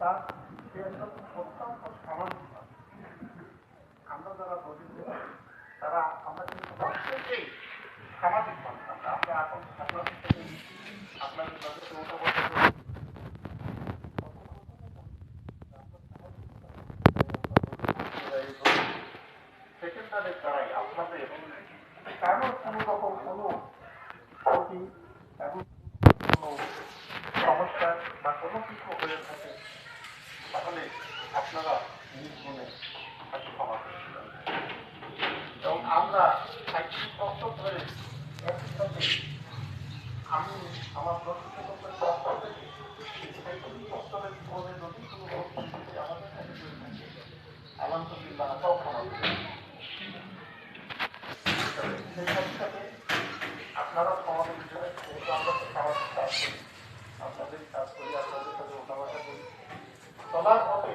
তার সে একদম অত্যন্ত সামাজিক। আমরা যারা দরিদ্র তারা আমরা কিন্তু প্রত্যেকেই সামাজিক মানুষ। আমরা এখন আপনাদের থেকে আপনাদের কাছে সেকেন্ডারের দ্বারাই আপনাদের কারোর কোনো রকম কোনো ক্ষতি এবং কোনো সমস্যা বা কোনো কিছু হয়ে থাকে তাহলে আপনারা নিজ মনে ক্ষমা করছিলেন। এবং আমরা সাহিত্যিক দর্শক হয়ে একই সাথে আমি আমার দর্শকের পক্ষ থেকে সাহিত্যিক দর্শকের জীবনে যদি কোনো পরিস্থিতি আমাদের কাছে হয়ে থাকে আলহামদুলিল্লাহ আমরাও ক্ষমা করি। সেই সাথে সাথে আপনারা সমাজের ভিতরে যেহেতু আমরা তো সামাজিক কাজ করি, আপনাদের কাজ করি, আপনাদের সাথে মোটামুটি করি, চলার পথে